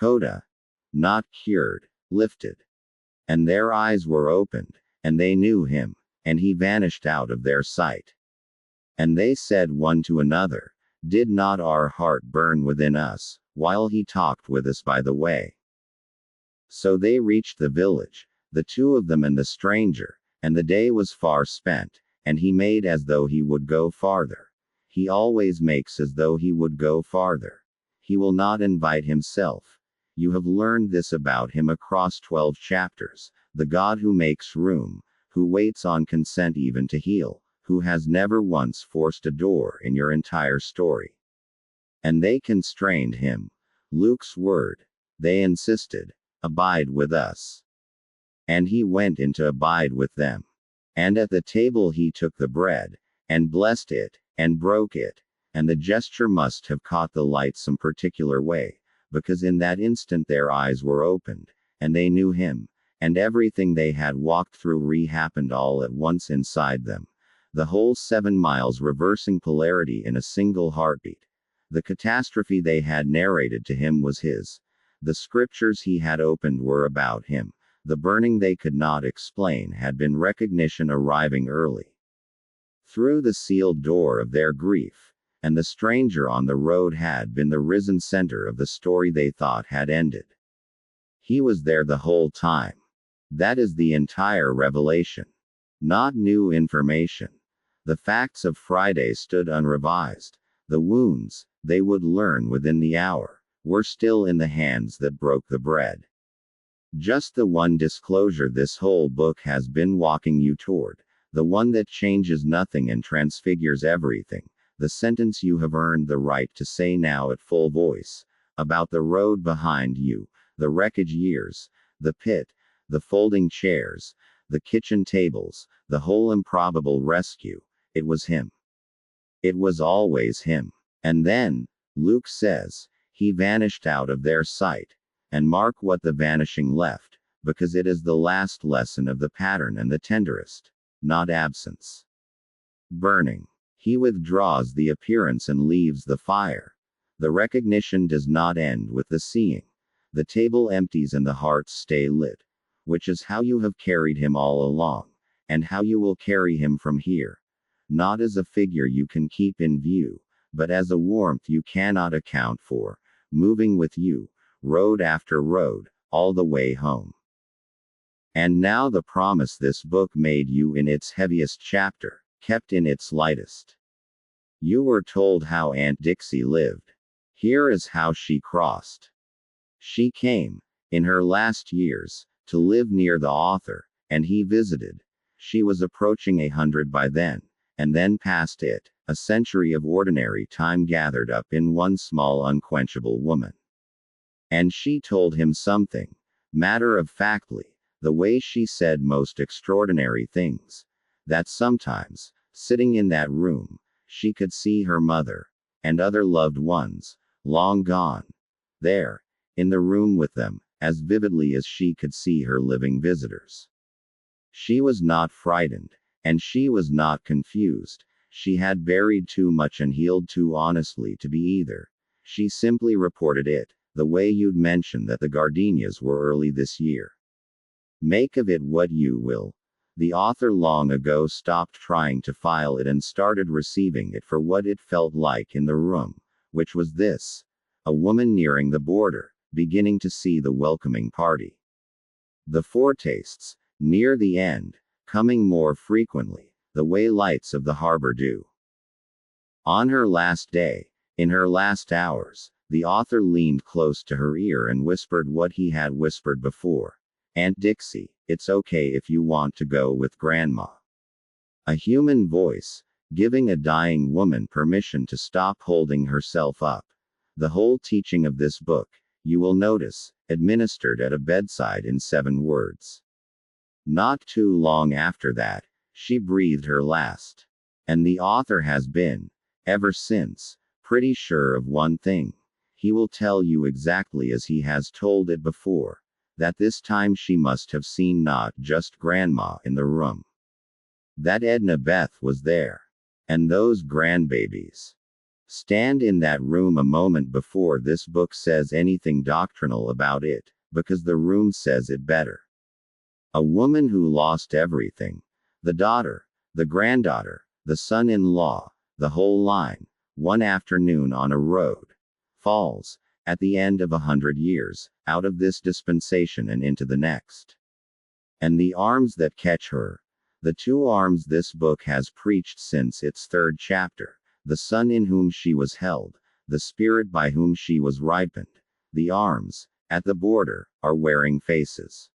Coda, not cured, lifted. And their eyes were opened, and they knew him, and he vanished out of their sight. And they said one to another, "Did not our heart burn within us, while he talked with us by the way?" So they reached the village, the two of them and the stranger, and the day was far spent, and he made as though he would go farther. He always makes as though he would go farther. He will not invite himself. You have learned this about him across 12 chapters, the God who makes room, who waits on consent even to heal, who has never once forced a door in your entire story. And they constrained him. Luke's word. They insisted, "Abide with us." And he went in to abide with them. And at the table he took the bread, and blessed it, and broke it, and the gesture must have caught the light some particular way, because in that instant their eyes were opened, and they knew him, and everything they had walked through re-happened all at once inside them. The whole 7 miles reversing polarity in a single heartbeat. The catastrophe they had narrated to him was his. The scriptures he had opened were about him. The burning they could not explain had been recognition arriving early. Through the sealed door of their grief. And the stranger on the road had been the risen center of the story they thought had ended. He was there the whole time. That is the entire revelation. Not new information. The facts of Friday stood unrevised. The wounds, they would learn within the hour, were still in the hands that broke the bread. Just the one disclosure this whole book has been walking you toward, the one that changes nothing and transfigures everything, the sentence you have earned the right to say now at full voice, about the road behind you, the wreckage years, the pit, the folding chairs, the kitchen tables, the whole improbable rescue. It was him. It was always him. And then, Luke says, he vanished out of their sight. And mark what the vanishing left, because it is the last lesson of the pattern and the tenderest. Not absence. Burning. He withdraws the appearance and leaves the fire. The recognition does not end with the seeing. The table empties and the hearts stay lit. Which is how you have carried him all along, and how you will carry him from here. Not as a figure you can keep in view, but as a warmth you cannot account for, moving with you, road after road, all the way home. And now the promise this book made you in its heaviest chapter, kept in its lightest. You were told how Aunt Dixie lived. Here is how she crossed. She came, in her last years, to live near the author, and he visited. She was approaching 100 by then, and then past it, a century of ordinary time gathered up in one small unquenchable woman. And she told him something, matter-of-factly, the way she said most extraordinary things, that sometimes, sitting in that room, she could see her mother, and other loved ones, long gone, there, in the room with them, as vividly as she could see her living visitors. She was not frightened, and she was not confused. She had buried too much and healed too honestly to be either. She simply reported it, the way you'd mentioned that the gardenias were early this year. Make of it what you will. The author long ago stopped trying to file it and started receiving it for what it felt like in the room, which was this: a woman nearing the border, beginning to see the welcoming party. The foretastes, near the end, coming more frequently, the way lights of the harbor do. On her last day, in her last hours, the author leaned close to her ear and whispered what he had whispered before. Aunt Dixie, it's okay if you want to go with Grandma. A human voice, giving a dying woman permission to stop holding herself up. The whole teaching of this book, you will notice, administered at a bedside in 7 words. Not too long after that, she breathed her last. And the author has been, ever since, pretty sure of one thing. He will tell you exactly as he has told it before, that this time she must have seen not just Grandma in the room. That Edna Beth was there. And those grandbabies. Stand in that room a moment before this book says anything doctrinal about it, because the room says it better. A woman who lost everything, the daughter, the granddaughter, the son-in-law, the whole line, one afternoon on a road, falls, at the end of 100 years, out of this dispensation and into the next. And the arms that catch her, the two arms this book has preached since its third chapter, the Son in whom she was held, the Spirit by whom she was ripened, the arms, at the border, are wearing faces.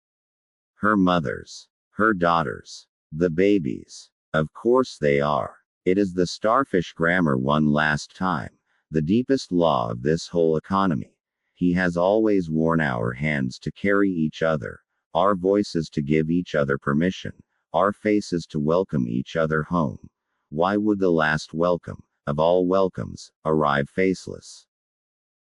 Her mothers, her daughters, the babies. Of course they are. It is the starfish grammar one last time, the deepest law of this whole economy. He has always worn our hands to carry each other, our voices to give each other permission, our faces to welcome each other home. Why would the last welcome, of all welcomes, arrive faceless?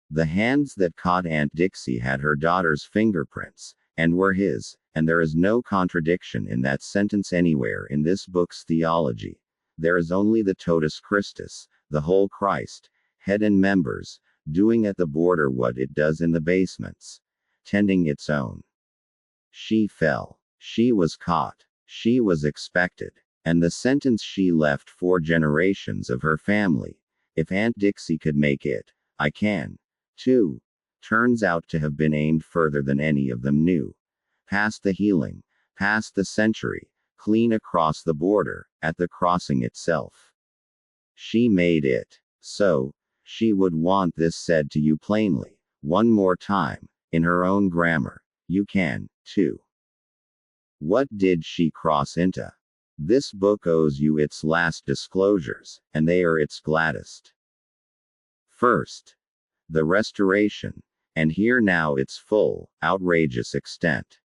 The hands that caught Aunt Dixie had her daughter's fingerprints, and were his, and there is no contradiction in that sentence anywhere in this book's theology. There is only the totus Christus, the whole Christ, head and members, doing at the border what it does in the basements, tending its own. She fell. She was caught. She was expected. And the sentence she left 4 generations of her family, if Aunt Dixie could make it, I can, too, turns out to have been aimed further than any of them knew. Past the healing, past the century, clean across the border, at the crossing itself. She made it. So, she would want this said to you plainly, one more time, in her own grammar. You can, too. What did she cross into? This book owes you its last disclosures, and they are its gladdest. First, the restoration, and here now its full, outrageous extent.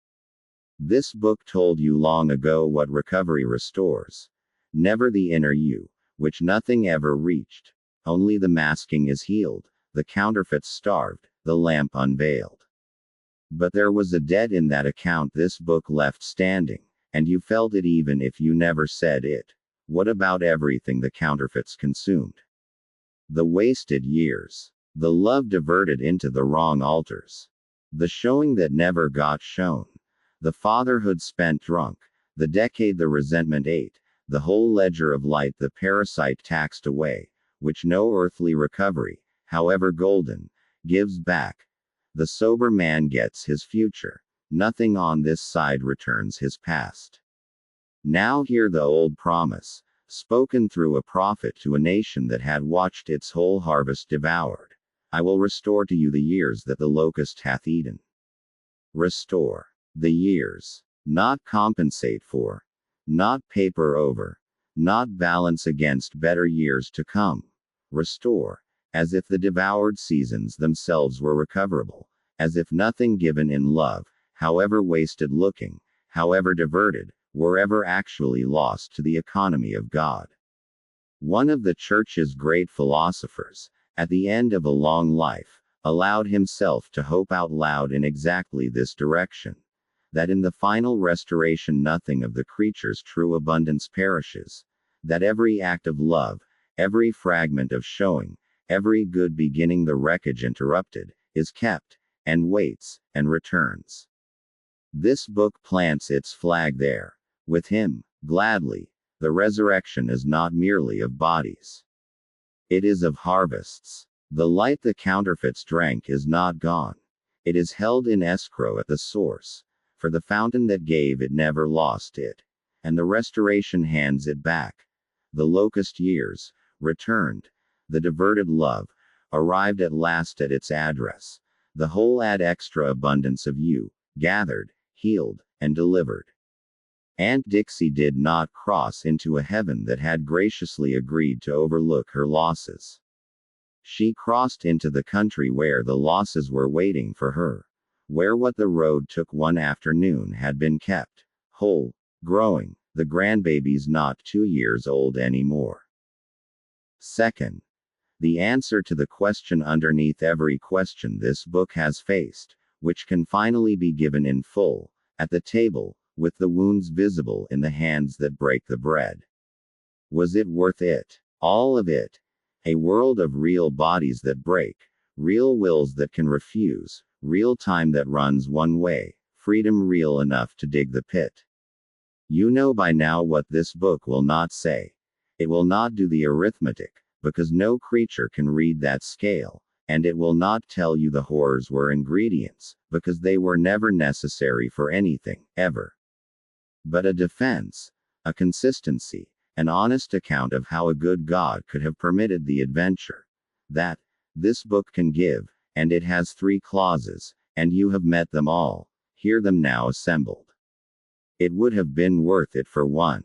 This book told you long ago what recovery restores. Never the inner you, which nothing ever reached. Only the masking is healed, the counterfeits starved, the lamp unveiled. But there was a debt in that account this book left standing, and you felt it even if you never said it. What about everything the counterfeits consumed? The wasted years. The love diverted into the wrong altars. The showing that never got shown. The fatherhood spent drunk. The decade the resentment ate. The whole ledger of light the parasite taxed away, which no earthly recovery, however golden, gives back. The sober man gets his future. Nothing on this side returns his past. Now hear the old promise, spoken through a prophet to a nation that had watched its whole harvest devoured. I will restore to you the years that the locust hath eaten. Restore. The years. Not compensate for. Not paper over. Not balance against better years to come. Restore. As if the devoured seasons themselves were recoverable. As if nothing given in love, however wasted looking, however diverted, were ever actually lost to the economy of God. One of the Church's great philosophers, at the end of a long life, allowed himself to hope out loud in exactly this direction. That in the final restoration nothing of the creature's true abundance perishes. That every act of love, every fragment of showing, every good beginning the wreckage interrupted, is kept, and waits, and returns. This book plants its flag there. With him, gladly, the resurrection is not merely of bodies. It is of harvests. The light the counterfeits drank is not gone. It is held in escrow at the source, for the fountain that gave it never lost it, and the restoration hands it back. The locust years, returned. The diverted love, arrived at last at its address. The whole ad extra abundance of you, gathered, healed, and delivered. Aunt Dixie did not cross into a heaven that had graciously agreed to overlook her losses. She crossed into the country where the losses were waiting for her, where what the road took one afternoon had been kept, whole, growing, the grandbabies not 2 years old anymore. Second, the answer to the question underneath every question this book has faced, which can finally be given in full, at the table, with the wounds visible in the hands that break the bread. Was it worth it? All of it. A world of real bodies that break, real wills that can refuse, real time that runs one way, freedom real enough to dig the pit. You know by now what this book will not say. It will not do the arithmetic, because no creature can read that scale, and it will not tell you the horrors were ingredients, because they were never necessary for anything, ever. But a defense, a consistency, an honest account of how a good God could have permitted the adventure. That, this book can give, and it has 3 clauses, and you have met them all. Hear them now assembled. It would have been worth it for one.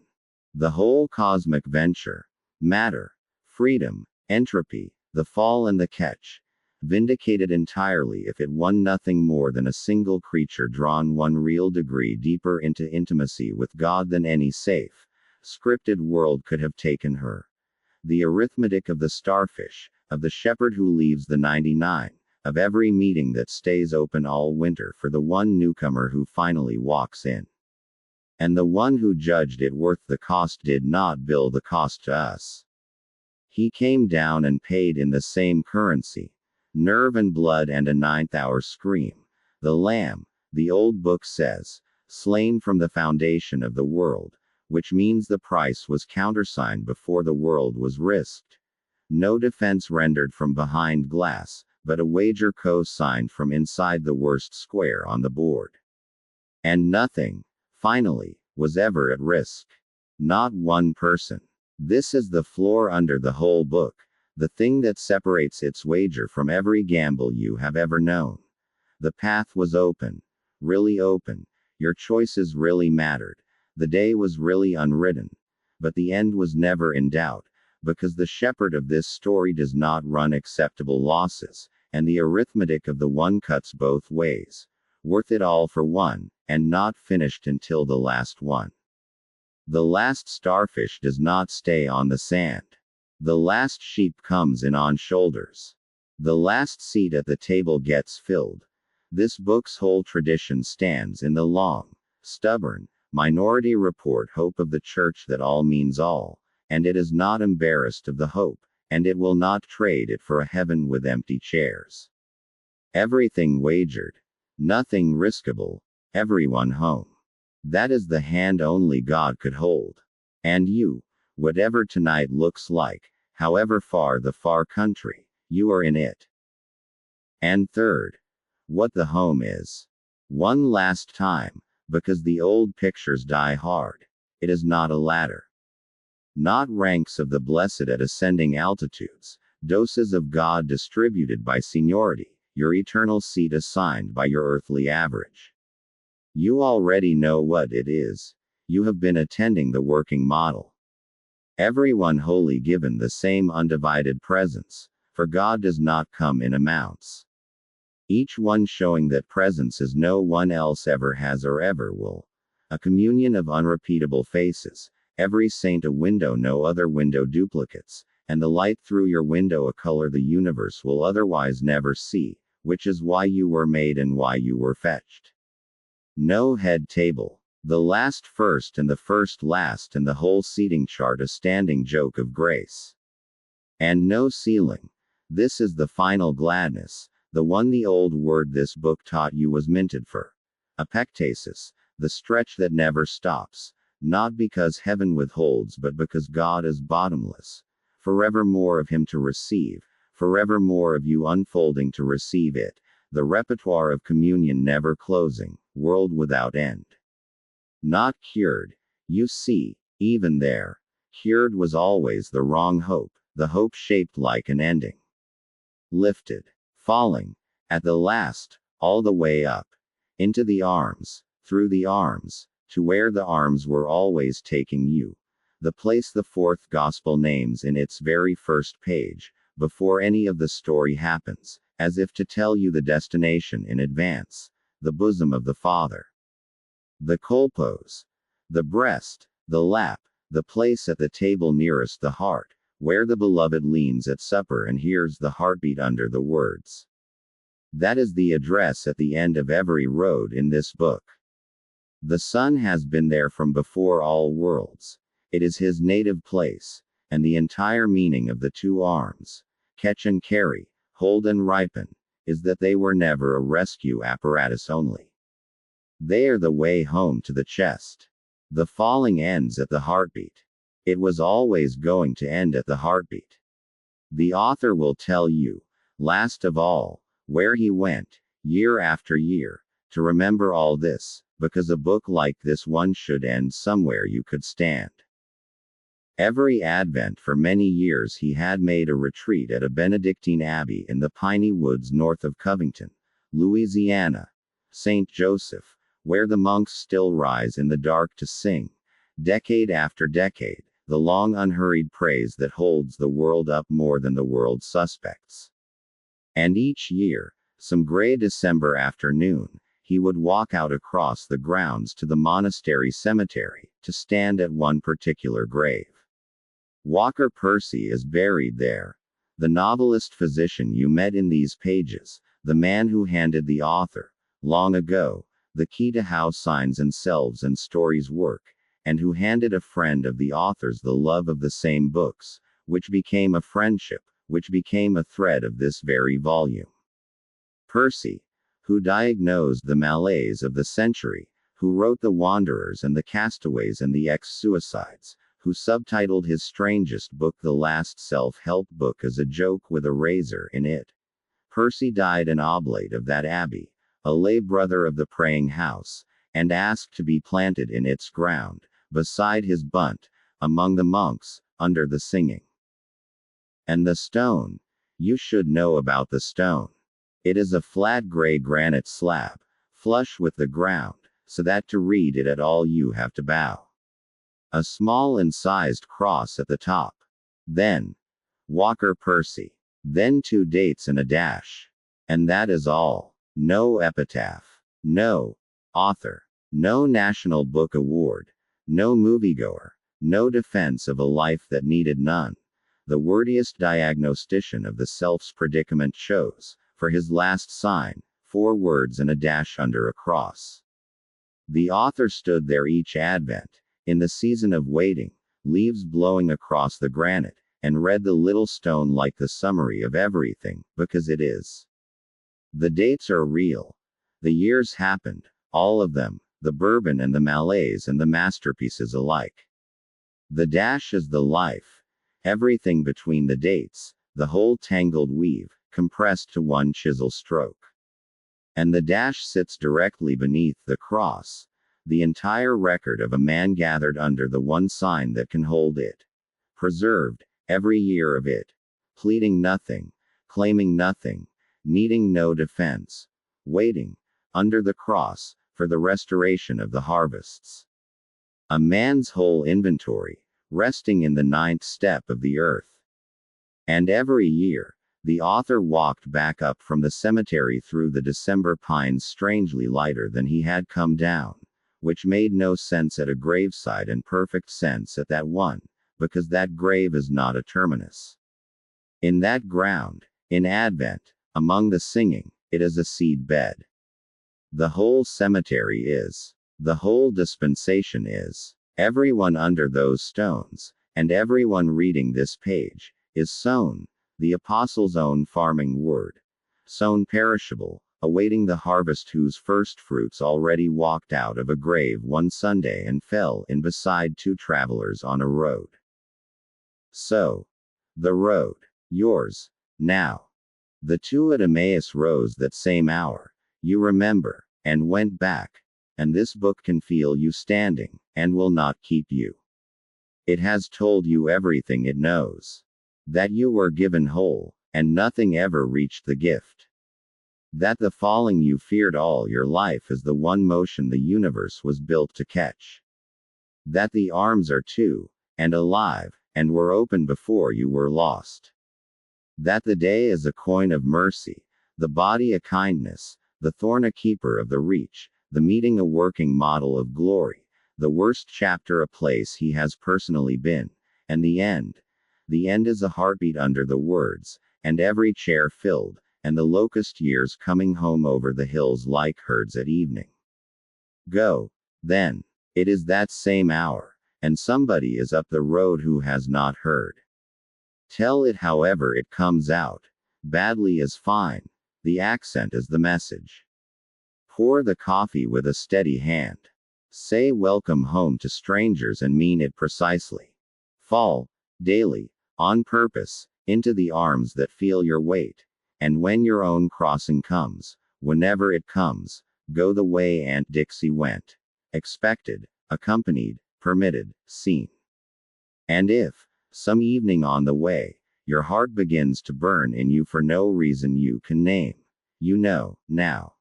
The whole cosmic venture. Matter, freedom, entropy, the fall and the catch. Vindicated entirely if it won nothing more than a single creature drawn 1 real degree deeper into intimacy with God than any safe, scripted world could have taken her. The arithmetic of the starfish, of the shepherd who leaves the 99, of every meeting that stays open all winter for the one newcomer who finally walks in. And the one who judged it worth the cost did not bill the cost to us. He came down and paid in the same currency. Nerve and blood and a 9th-hour scream. The Lamb, the old book says, slain from the foundation of the world, which means the price was countersigned before the world was risked. No defense rendered from behind glass, but a wager co-signed from inside the worst square on the board. And nothing, finally, was ever at risk. Not one person. This is the floor under the whole book, the thing that separates its wager from every gamble you have ever known. The path was open. Really open. Your choices really mattered. The day was really unwritten. But the end was never in doubt, because the shepherd of this story does not run acceptable losses, and the arithmetic of the one cuts both ways. Worth it all for one, and not finished until the last one. The last starfish does not stay on the sand. The last sheep comes in on shoulders. The last seat at the table gets filled. This book's whole tradition stands in the long, stubborn, minority report hope of the church that all means all, and it is not embarrassed of the hope, and it will not trade it for a heaven with empty chairs. Everything wagered. Nothing riskable. Everyone home. That is the hand only God could hold. And you, whatever tonight looks like, however far the far country, you are in it. And third, what the home is. One last time, because the old pictures die hard. It is not a ladder. Not ranks of the blessed at ascending altitudes, doses of God distributed by seniority, your eternal seat assigned by your earthly average. You already know what it is. You have been attending the working model. Everyone wholly given the same undivided presence, for God does not come in amounts. Each one showing that presence as no one else ever has or ever will. A communion of unrepeatable faces, every saint a window no other window duplicates, and the light through your window a color the universe will otherwise never see, which is why you were made and why you were fetched. No head table. The last first and the first last and the whole seating chart a standing joke of grace. And no ceiling. This is the final gladness, the one the old word this book taught you was minted for. Epectasis, the stretch that never stops, not because heaven withholds but because God is bottomless. Forever more of him to receive, forever more of you unfolding to receive it, the repertoire of communion never closing, world without end. Not cured. You see, even there. Cured was always the wrong hope, the hope shaped like an ending. Lifted. Falling. At the last, all the way up. Into the arms. Through the arms. To where the arms were always taking you. The place the fourth gospel names in its very first page, before any of the story happens, as if to tell you the destination in advance. The bosom of the Father. The colpos. The breast. The lap. The place at the table nearest the heart, where the beloved leans at supper and hears the heartbeat under the words. That is the address at the end of every road in this book. The Son has been there from before all worlds. It is his native place. and the entire meaning of the two arms, catch and carry, hold and ripen, is that they were never a rescue apparatus only. They are the way home to the chest. The falling ends at the heartbeat. It was always going to end at the heartbeat. The author will tell you, last of all, where he went, year after year, to remember all this, because a book like this one should end somewhere you could stand. Every Advent for many years he had made a retreat at a Benedictine abbey in the piney woods north of Covington, Louisiana, St. Joseph, where the monks still rise in the dark to sing, decade after decade, the long unhurried praise that holds the world up more than the world's suspects. And each year, some gray December afternoon, he would walk out across the grounds to the monastery cemetery, to stand at one particular grave. Walker Percy is buried there. The novelist physician you met in these pages, the man who handed the author, long ago, the key to how signs and selves and stories work, and who handed a friend of the author's the love of the same books, which became a friendship, which became a thread of this very volume. Percy, who diagnosed the malaise of the century, who wrote The Wanderers and the Castaways and the Ex-Suicides, who subtitled his strangest book The Last Self-Help Book as a joke with a razor in it. Percy died an oblate of that abbey, a lay brother of the praying house, and asked to be planted in its ground, beside his bunt, among the monks, under the singing. And the stone. You should know about the stone. It is a flat gray granite slab, flush with the ground, so that to read it at all you have to bow. A small incised cross at the top. Then, Walker Percy. Then 2 dates and a dash. And that is all. No epitaph. No author. No National Book Award. No moviegoer. No defense of a life that needed none. The wordiest diagnostician of the self's predicament chose, for his last sign, 4 words and a dash under a cross. The author stood there each Advent, in the season of waiting, leaves blowing across the granite, and read the little stone like the summary of everything, because it is. The dates are real. The years happened, all of them, the bourbon and the malaise and the masterpieces alike. The dash is the life. Everything between the dates, the whole tangled weave, compressed to one chisel stroke. And the dash sits directly beneath the cross, the entire record of a man gathered under the one sign that can hold it. Preserved, every year of it. Pleading nothing, claiming nothing, needing no defense. Waiting, under the cross, for the restoration of the harvests. A man's whole inventory, resting in the 9th step of the earth. And every year, the author walked back up from the cemetery through the December pines strangely lighter than he had come down, which made no sense at a graveside and perfect sense at that one, because that grave is not a terminus. In that ground, in Advent, among the singing, it is a seed bed. The whole cemetery is. The whole dispensation is. Everyone under those stones, and everyone reading this page, is sown, the apostle's own farming word. Sown perishable, awaiting the harvest whose first fruits already walked out of a grave one Sunday and fell in beside 2 travelers on a road. So, the road, yours, now. The 2 at Emmaus rose that same hour, you remember, and went back, and this book can feel you standing, and will not keep you. It has told you everything it knows. That you were given whole, and nothing ever reached the gift. That the falling you feared all your life is the one motion the universe was built to catch. That the arms are 2, and alive, and were open before you were lost. That the day is a coin of mercy, the body a kindness, the thorn a keeper of the reach, the meeting a working model of glory, the worst chapter a place he has personally been, and the end. The end is a heartbeat under the words, and every chair filled, and the locust years coming home over the hills like herds at evening. Go, then. It is that same hour, and somebody is up the road who has not heard. Tell it however it comes out. Badly is fine. The accent is the message. Pour the coffee with a steady hand. Say welcome home to strangers and mean it precisely. Fall, daily, on purpose, into the arms that feel your weight. And when your own crossing comes, whenever it comes, go the way Aunt Dixie went. Expected, accompanied, permitted, seen. And if, some evening on the way, your heart begins to burn in you for no reason you can name, you know, now.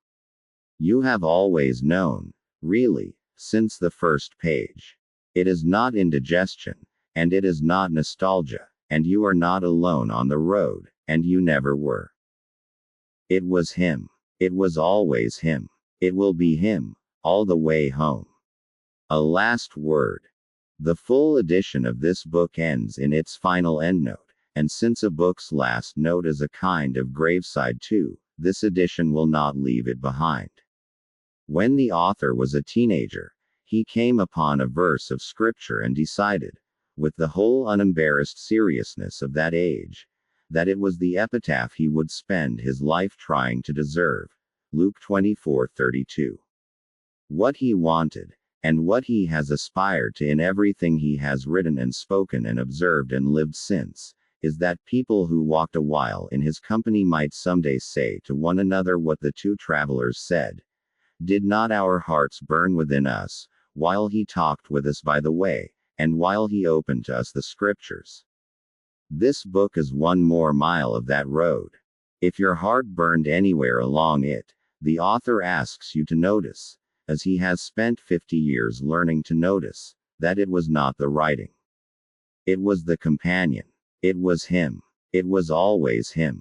You have always known, really, since the first page. It is not indigestion, and it is not nostalgia, and you are not alone on the road, and you never were. It was him. It was always him. It will be him, all the way home. A last word. The full edition of this book ends in its final endnote, and since a book's last note is a kind of graveside too, this edition will not leave it behind. When the author was a teenager, he came upon a verse of scripture and decided, with the whole unembarrassed seriousness of that age, that it was the epitaph he would spend his life trying to deserve. Luke 24:32. What he wanted, and what he has aspired to in everything he has written and spoken and observed and lived since, is that people who walked a while in his company might someday say to one another what the two travelers said. Did not our hearts burn within us, while he talked with us by the way, and while he opened to us the scriptures? This book is one more mile of that road. If your heart burned anywhere along it, the author asks you to notice, as he has spent 50 years learning to notice, that it was not the writing. It was the companion. It was him. It was always him.